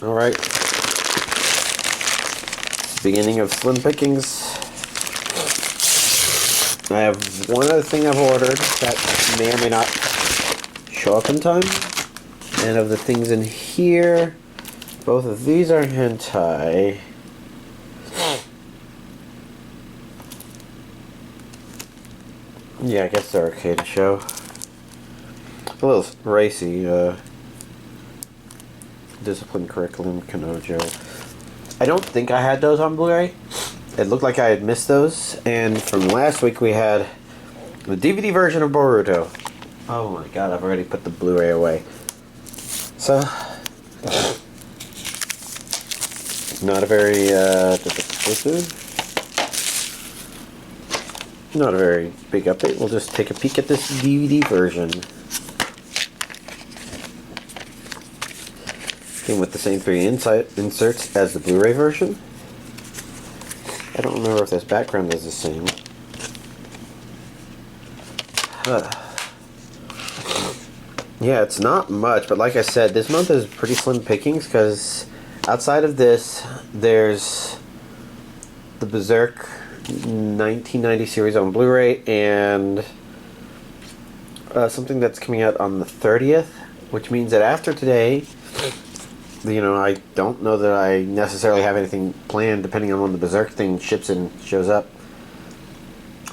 Alright. Beginning of Slim Pickings. I have one other thing I've ordered that may or may not show up in time. And of the things in here, both of these are hentai. Yeah, I guess they're okay to show. A little racy, Discipline Curriculum, Kanojo. I don't think I had those on Blu-ray. It looked like I had missed those. And from last week we had the DVD version of Boruto. Oh my god, I've already put the Blu-ray away. So, not a very, not a very big update. We'll just take a peek at this DVD version. Came with the same 3 inserts as the Blu-ray version. I don't remember if this background is the same. Yeah, it's not much, but like I said, this month is pretty slim pickings because outside of this, there's the Berserk 1990 series on Blu-ray and something that's coming out on the 30th, which means that after today, you know, I don't know that I necessarily have anything planned depending on when the Berserk thing ships and shows up.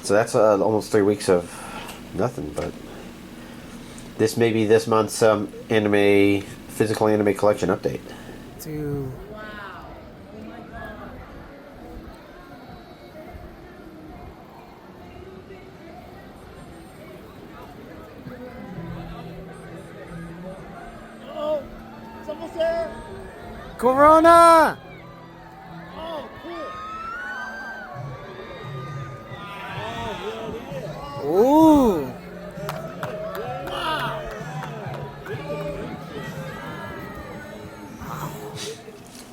So that's almost 3 weeks of nothing, but this may be this month's physical anime collection update. Wow. Oh my god. Oh, someone's there. Corona! Oh, cool. Oh, yeah, it is. Ooh!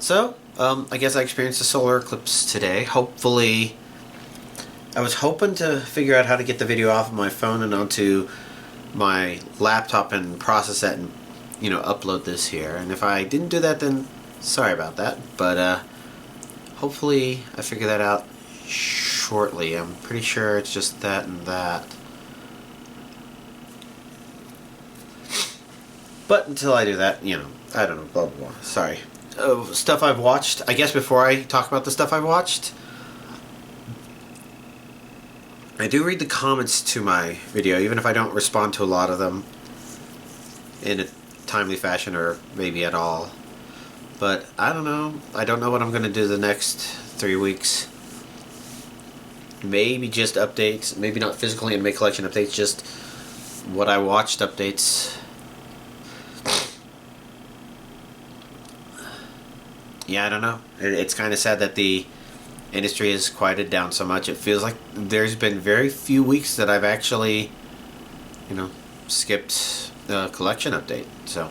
So, I guess I experienced a solar eclipse today. Hopefully, I was hoping to figure out how to get the video off of my phone and onto my laptop and process that and, you know, upload this here. And if I didn't do that, then sorry about that. But, hopefully I figure that out shortly. I'm pretty sure it's just that and that. But until I do that, you know, I don't know, blah, blah, blah. Sorry. Stuff I've watched. I guess before I talk about the stuff I've watched, I do read the comments to my video, even if I don't respond to a lot of them in a timely fashion or maybe at all. But I don't know. I don't know what I'm going to do the next 3 weeks. Maybe just updates. Maybe not physical anime collection updates, just what I watched updates. Yeah, I don't know. It's kind of sad that the industry has quieted down so much. It feels like there's been very few weeks that I've actually, you know, skipped the collection update. So,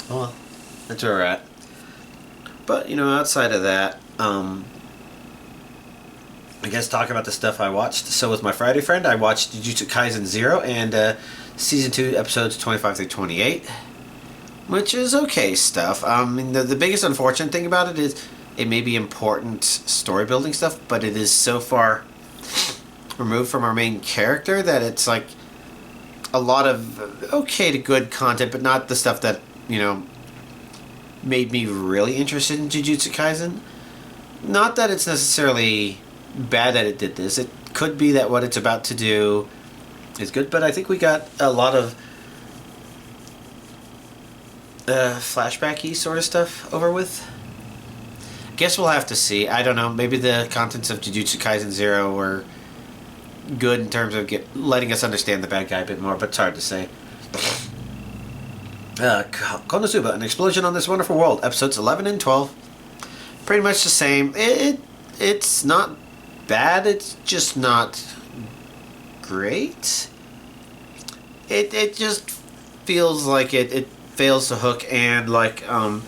oh well, that's where we're at. But, you know, outside of that, I guess talk about the stuff I watched. So with my Friday friend, I watched Jujutsu Kaisen 0 and Season 2, episodes 25 through 28. Which is okay stuff. I mean, the biggest unfortunate thing about it is it may be important story building stuff, but it is so far removed from our main character that it's like a lot of okay to good content, but not the stuff that, you know, made me really interested in Jujutsu Kaisen. Not that it's necessarily bad that it did this. It could be that what it's about to do is good, but I think we got a lot of flashback-y sort of stuff over with. Guess we'll have to see. I don't know. Maybe the contents of Jujutsu Kaisen 0 were good in terms of letting us understand the bad guy a bit more, but it's hard to say. Konosuba, An Explosion on This Wonderful World, episodes 11 and 12. Pretty much the same. It's not bad, it's just not great. It just feels like it fails to hook, and like I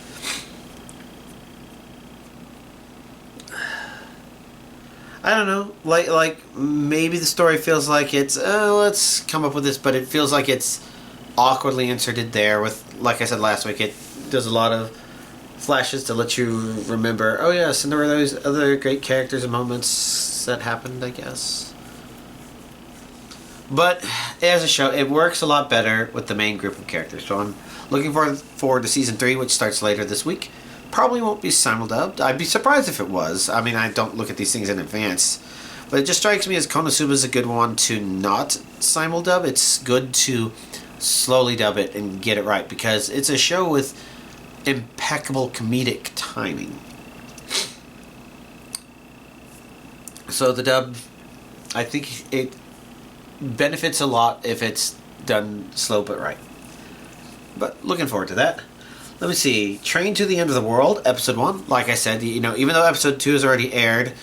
don't know, like maybe the story feels like it's let's come up with this, but it feels like it's awkwardly inserted there with, like I said last week, it does a lot of flashes to let you remember, oh yes, and there were those other great characters and moments that happened, I guess. But as a show, it works a lot better with the main group of characters. So I'm looking forward to season 3, which starts later this week. Probably won't be simuldubbed. I'd be surprised if it was. I mean, I don't look at these things in advance. But it just strikes me as Konosuba is a good one to not simuldub. It's good to slowly dub it and get it right, because it's a show with impeccable comedic timing. So the dub, I think it benefits a lot if it's done slow but right. But looking forward to that. Let me see. Train to the End of the World, episode 1. Like I said, you know, even though episode 2 has already aired,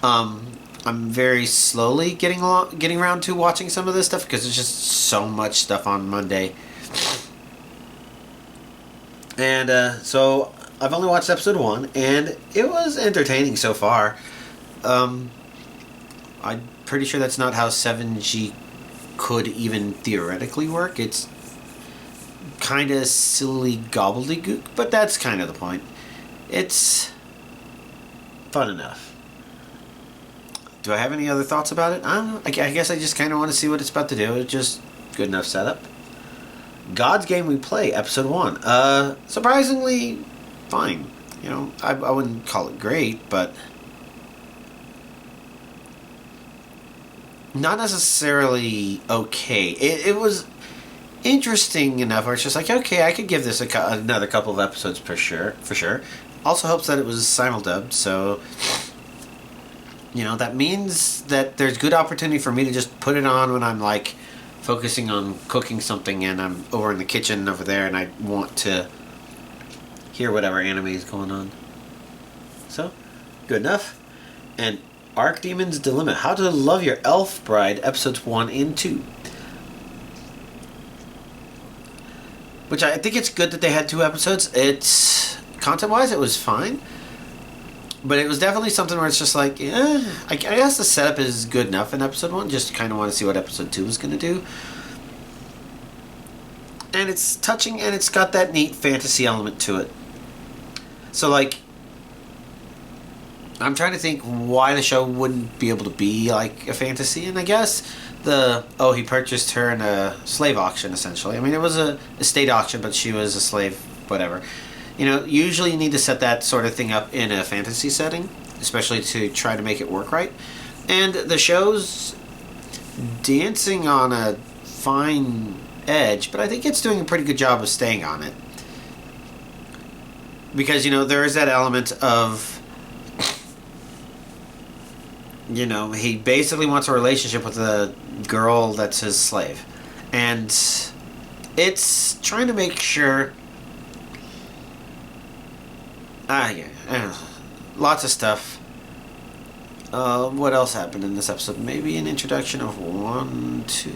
I'm very slowly getting around to watching some of this stuff, because there's just so much stuff on Monday. And so I've only watched episode 1, and it was entertaining so far. I'm pretty sure that's not how 7G could even theoretically work. It's kind of silly gobbledygook, but that's kind of the point. It's fun enough. Do I have any other thoughts about it? I don't know. I guess I just kind of want to see what it's about to do. It's just good enough setup. God's Game We Play, episode 1. Surprisingly fine. You know, I wouldn't call it great, but not necessarily okay. It was interesting enough where it's just like, okay, I could give this another couple of episodes for sure. Also helps that it was simuldubbed, so you know, that means that there's good opportunity for me to just put it on when I'm like focusing on cooking something and I'm over in the kitchen over there and I want to hear whatever anime is going on. So, good enough. And Archdemon's Dilemma, How to Love Your Elf Bride, episodes 1 and 2. Which I think it's good that they had 2 episodes. It's, content-wise, it was fine. But it was definitely something where it's just like, I guess the setup is good enough in episode 1. Just kind of want to see what episode 2 is going to do. And it's touching, and it's got that neat fantasy element to it. So, like, I'm trying to think why the show wouldn't be able to be like a fantasy. And I guess he purchased her in a slave auction, essentially. I mean, it was a estate auction, but she was a slave, whatever. You know, usually you need to set that sort of thing up in a fantasy setting, especially to try to make it work right. And the show's dancing on a fine edge, but I think it's doing a pretty good job of staying on it. Because, you know, there is that element of, you know, he basically wants a relationship with a girl that's his slave. And it's trying to make sure... lots of stuff. What else happened in this episode? Maybe an introduction of 1, 2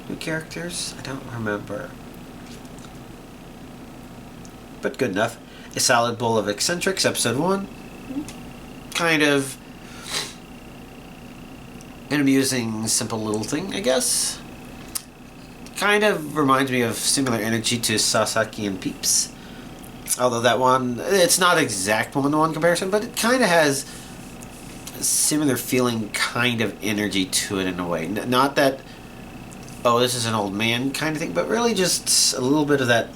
new characters? I don't remember. But good enough. A Salad Bowl of Eccentrics, episode 1. Kind of an amusing, simple little thing, I guess. Kind of reminds me of similar energy to Sasaki and Peeps. Although that one, it's not exact one-to-one comparison, but it kind of has a similar feeling, kind of energy to it in a way. Not that, oh, this is an old man kind of thing, but really just a little bit of that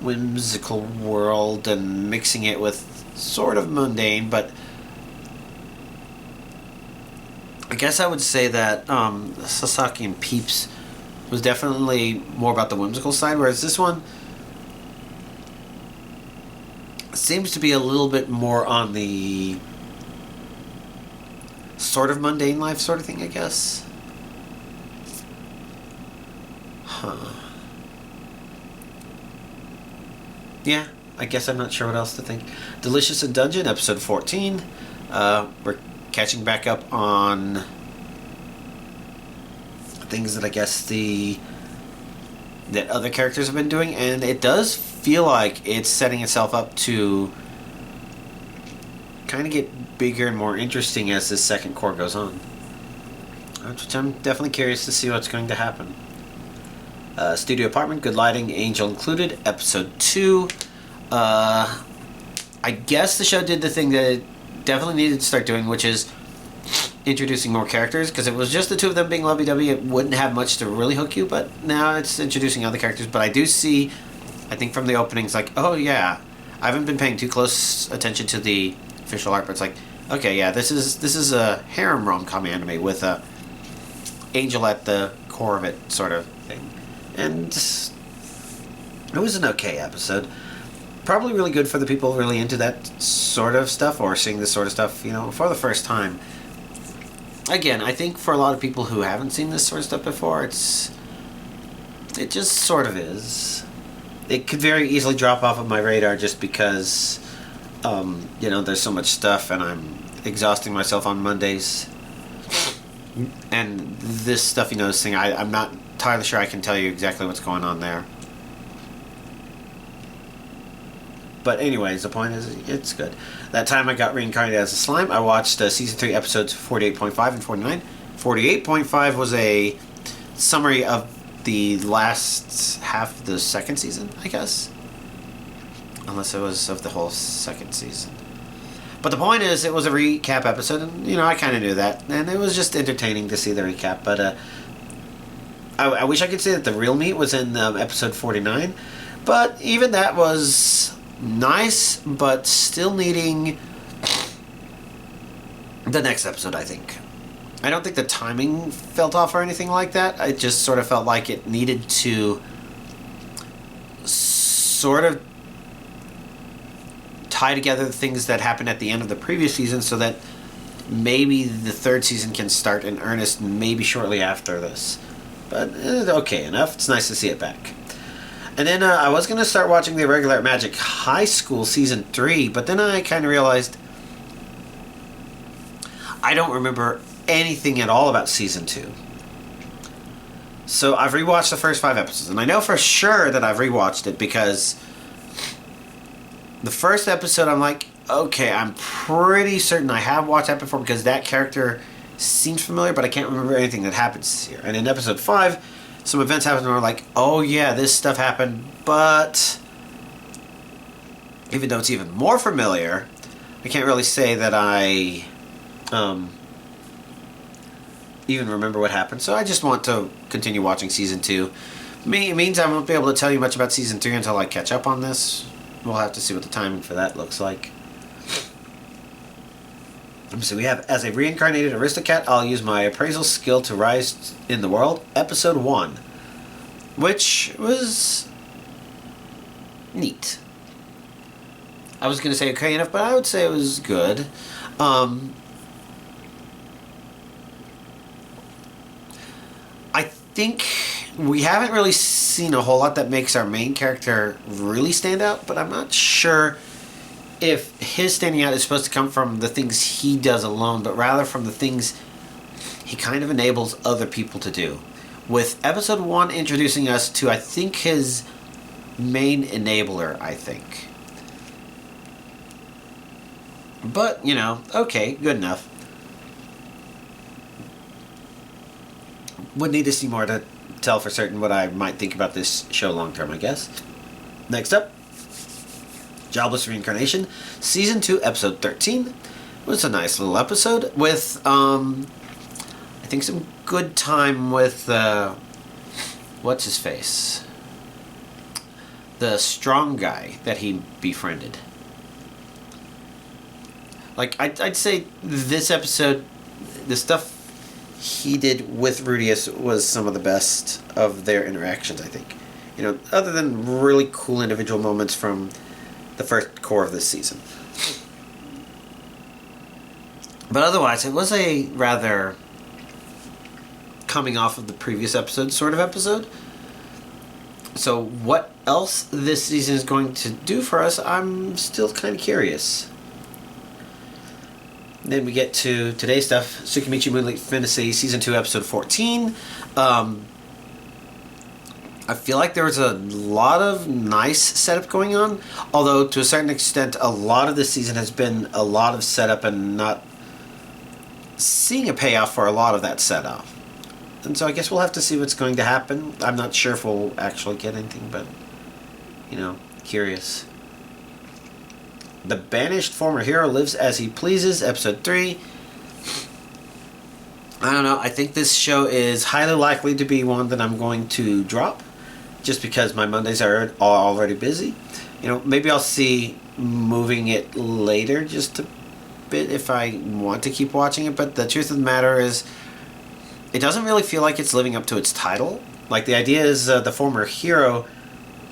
whimsical world and mixing it with sort of mundane, but I guess I would say that Sasaki and Peeps was definitely more about the whimsical side, whereas this one seems to be a little bit more on the sort of mundane life sort of thing, I guess. Yeah, I guess I'm not sure what else to think. Delicious in Dungeon, episode 14. We're catching back up on things that I guess that other characters have been doing, and it does feel like it's setting itself up to kind of get bigger and more interesting as this second core goes on. Which I'm definitely curious to see what's going to happen. Studio Apartment, Good Lighting, Angel Included, episode 2. I guess the show did the thing that it definitely needed to start doing, which is introducing more characters, because if it was just the two of them being lovey-dovey, it wouldn't have much to really hook you, but now it's introducing other characters. But I do see, I think from the openings, like, oh yeah, I haven't been paying too close attention to the official art, but it's like, okay, yeah, this is a harem rom-com anime with a angel at the core of it sort of thing. And it was an okay episode. Probably really good for the people really into that sort of stuff, or seeing this sort of stuff, you know, for the first time. Again, I think for a lot of people who haven't seen this sort of stuff before, it just sort of is. It could very easily drop off of my radar just because, you know, there's so much stuff and I'm exhausting myself on Mondays. And this stuff, you know, this thing, I'm not entirely sure I can tell you exactly what's going on there. But anyways, the point is, it's good. That time I got reincarnated as a slime, I watched Season 3 episodes 48.5 and 49. 48.5 was a summary of the last half of the second season, I guess. Unless it was of the whole second season. But the point is, it was a recap episode, and, you know, I kind of knew that. And it was just entertaining to see the recap. But I wish I could say that the real meat was in episode 49. But even that was nice, but still needing the next episode, I think. I don't think the timing felt off or anything like that. I just sort of felt like it needed to sort of tie together the things that happened at the end of the previous season so that maybe the third season can start in earnest maybe shortly after this. But okay enough. It's nice to see it back. And then I was going to start watching the Irregular Magic High School Season 3, but then I kind of realized I don't remember anything at all about Season 2. So I've rewatched the first 5 episodes, and I know for sure that I've rewatched it because the first episode I'm like, okay, I'm pretty certain I have watched that before because that character seems familiar, but I can't remember anything that happens here. And in episode 5, some events happened and we're like, oh yeah, this stuff happened, but even though it's even more familiar, I can't really say that I even remember what happened. So I just want to continue watching Season 2. It means I won't be able to tell you much about Season 3 until I catch up on this. We'll have to see what the timing for that looks like. So we have, as a reincarnated Aristocat, I'll use my appraisal skill to rise in the world. Episode 1. Which was neat. I was going to say okay enough, but I would say it was good. I think we haven't really seen a whole lot that makes our main character really stand out, but I'm not sure if his standing out is supposed to come from the things he does alone, but rather from the things he kind of enables other people to do. With episode 1 introducing us to, I think, his main enabler, I think. But, you know, okay, good enough. Would need to see more to tell for certain what I might think about this show long term, I guess. Next up, Jobless Reincarnation, Season 2, Episode 13. It was a nice little episode with, I think, some good time with, what's his face? The strong guy that he befriended. Like, I'd say this episode, the stuff he did with Rudius was some of the best of their interactions, I think. You know, other than really cool individual moments from the first core of this season. But otherwise, it was a rather coming off of the previous episode sort of episode. So what else this season is going to do for us, I'm still kind of curious. Then we get to today's stuff, Tsukimichi Moonlight Fantasy Season 2, Episode 14. I feel like there was a lot of nice setup going on, although to a certain extent a lot of this season has been a lot of setup and not seeing a payoff for a lot of that setup. And so I guess we'll have to see what's going to happen. I'm not sure if we'll actually get anything, but, you know, curious. The banished former hero lives as he pleases, episode 3. I don't know. I think this show is highly likely to be one that I'm going to drop, just because my Mondays are already busy. You know, maybe I'll see moving it later just a bit if I want to keep watching it. But the truth of the matter is, it doesn't really feel like it's living up to its title. Like, the idea is the former hero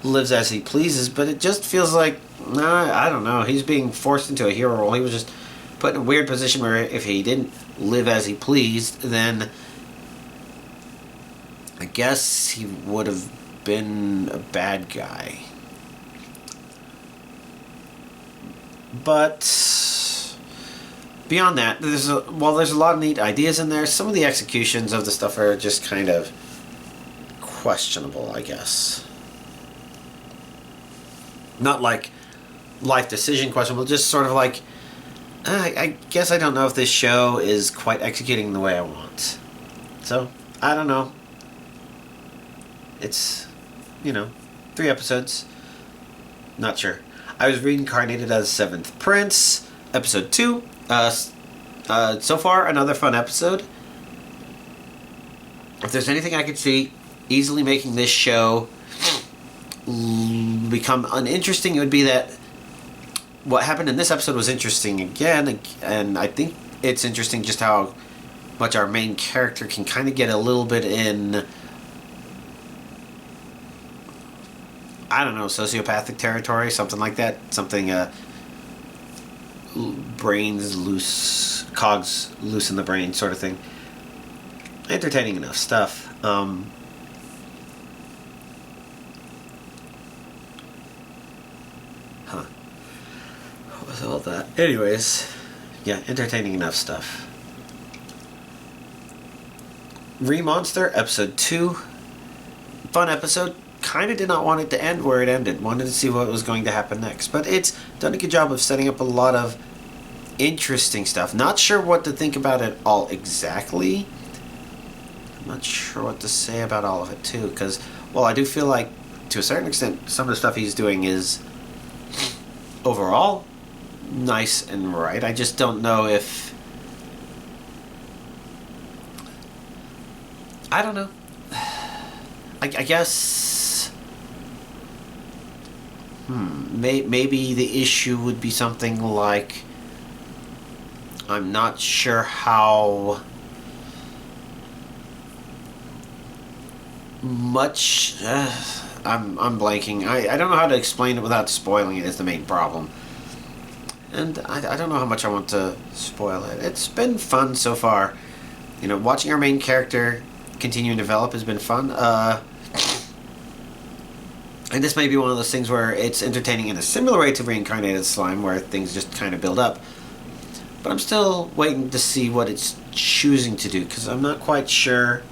lives as he pleases, but it just feels like, I don't know, he's being forced into a hero role. He was just put in a weird position where if he didn't live as he pleased, then I guess he would have been a bad guy. But beyond that, there's a lot of neat ideas in there. Some of the executions of the stuff are just kind of questionable, I guess. Not like life decision questionable, just sort of like, I guess I don't know if this show is quite executing the way I want. So, I don't know. It's, 3 episodes. Not sure. I was reincarnated as Seventh Prince, episode 2. So far, another fun episode. If there's anything I could see easily making this show become uninteresting, it would be that what happened in this episode was interesting again, and I think it's interesting just how much our main character can kind of get a little bit in, I don't know, sociopathic territory, something like that. Something, brains loose, cogs loose in the brain sort of thing. Entertaining enough stuff. What was all that? Anyways, yeah, entertaining enough stuff. Remonster, episode 2. Fun episode. Kind of did not want it to end where it ended. Wanted to see what was going to happen next. But it's done a good job of setting up a lot of interesting stuff. Not sure what to think about it all exactly. I'm not sure what to say about all of it too. Because, well, I do feel like, to a certain extent, some of the stuff he's doing is overall nice and right. I just don't know if... I don't know. I guess... Maybe the issue would be something like... I'm not sure how much... I'm blanking. I don't know how to explain it without spoiling it is the main problem. And I don't know how much I want to spoil it. It's been fun so far. Watching our main character continue and develop has been fun. And this may be one of those things where it's entertaining in a similar way to Reincarnated Slime, where things just kind of build up. But I'm still waiting to see what it's choosing to do, because I'm not quite sure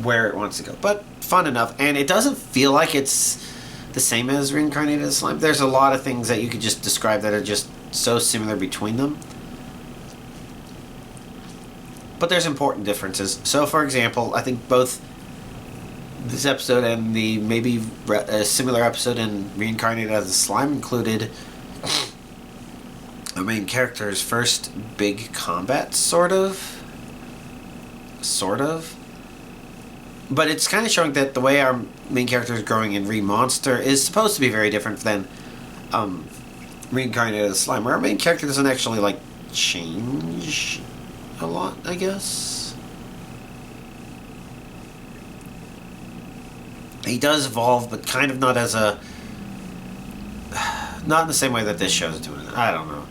where it wants to go. But fun enough, and it doesn't feel like it's the same as Reincarnated Slime. There's a lot of things that you could just describe that are just so similar between them. But there's important differences. So, for example, I think both this episode and the maybe a similar episode in Reincarnated as a Slime included our main character's first big combat, sort of. But it's kind of showing that the way our main character is growing in Remonster is supposed to be very different than Reincarnated as Slime, where our main character doesn't actually, change a lot, I guess. He does evolve, but kind of not as a... Not in the same way that this show's doing it. I don't know.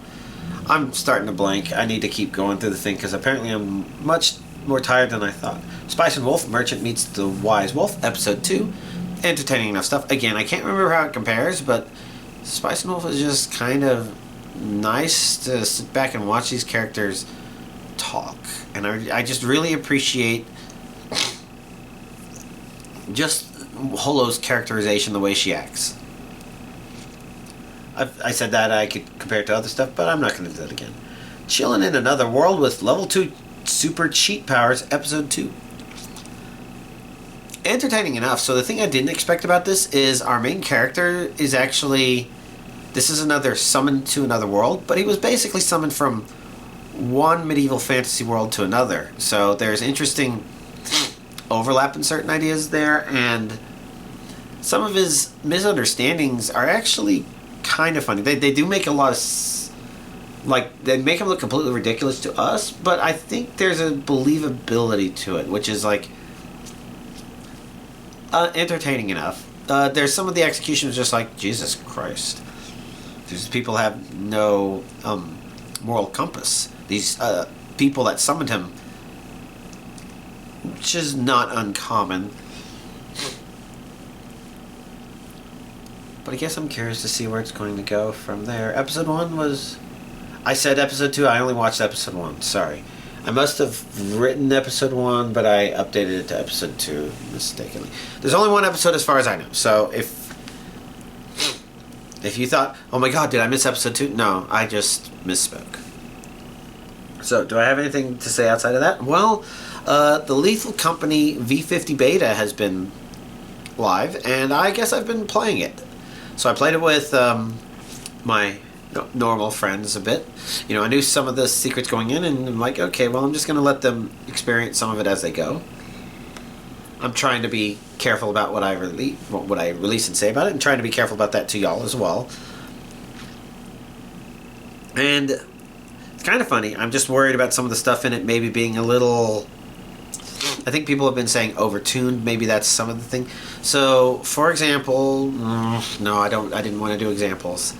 I'm starting to blank. I need to keep going through the thing, because apparently I'm much more tired than I thought. Spice and Wolf, Merchant Meets the Wise Wolf, episode 2. Entertaining enough stuff. Again, I can't remember how it compares, but Spice and Wolf is just kind of nice to sit back and watch these characters talk. And I just really appreciate just Holo's characterization, the way she acts. I said that I could compare it to other stuff, but I'm not going to do that again. Chilling in Another World with Level 2 Super Cheat Powers, episode 2. Entertaining enough. So the thing I didn't expect about this is our main character is actually this is another summoned to another world, but he was basically summoned from one medieval fantasy world to another. So there's interesting overlap in certain ideas there, and some of his misunderstandings are actually kind of funny. They do make a lot of they make him look completely ridiculous to us, but I think there's a believability to it, which is entertaining enough. There's some of the executions just like, Jesus Christ, these people have no moral compass. These people that summoned him, which is not uncommon. But I guess I'm curious to see where it's going to go from there. Episode 1 was... I said episode 2, I only watched episode 1. Sorry. I must have written episode 1, but I updated it to episode 2 mistakenly. There's only one episode as far as I know. So if you thought, oh my god, did I miss episode 2? No, I just misspoke. So, do I have anything to say outside of that? Well, the Lethal Company V50 beta has been live, and I guess I've been playing it. So I played it with my normal friends a bit. You know, I knew some of the secrets going in, and I'm like, okay, well, I'm just going to let them experience some of it as they go. I'm trying to be careful about what I release and say about it, and trying to be careful about that to y'all as well. And it's kind of funny. I'm just worried about some of the stuff in it maybe being a little... I think people have been saying overtuned. Maybe that's some of the thing. So, for example... no, I didn't want to do examples.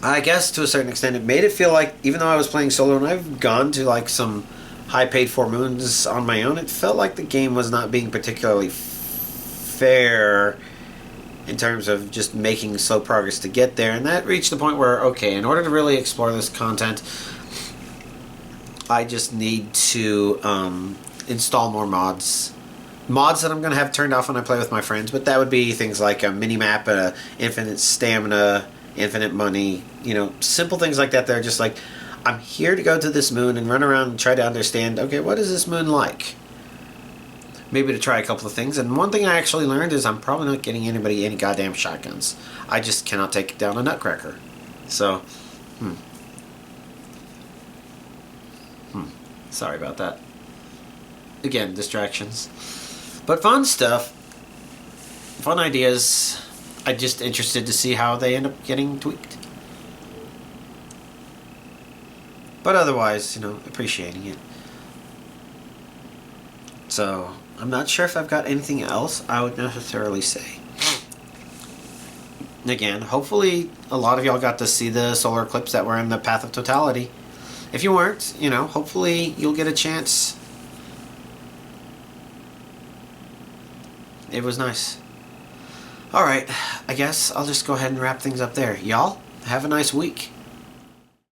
I guess to a certain extent it made it feel like, even though I was playing solo and I've gone to like some high paid 4 moons on my own, it felt like the game was not being particularly fair in terms of just making slow progress to get there. And that reached the point where, okay, in order to really explore this content, I just need to install more mods. Mods that I'm going to have turned off when I play with my friends, but that would be things like a mini-map, infinite stamina, infinite money, you know, simple things like that. They're just like, I'm here to go to this moon and run around and try to understand, okay, what is this moon like? Maybe to try a couple of things. And one thing I actually learned is I'm probably not getting anybody any goddamn shotguns. I just cannot take down a nutcracker. So, sorry about that. Again, distractions. But fun stuff. Fun ideas. I'm just interested to see how they end up getting tweaked. But otherwise, you know, appreciating it. So, I'm not sure if I've got anything else I would necessarily say. Again, hopefully a lot of y'all got to see the solar eclipse that were in the Path of Totality. If you weren't, you know, hopefully you'll get a chance. It was nice. Alright, I guess I'll just go ahead and wrap things up there. Y'all, have a nice week.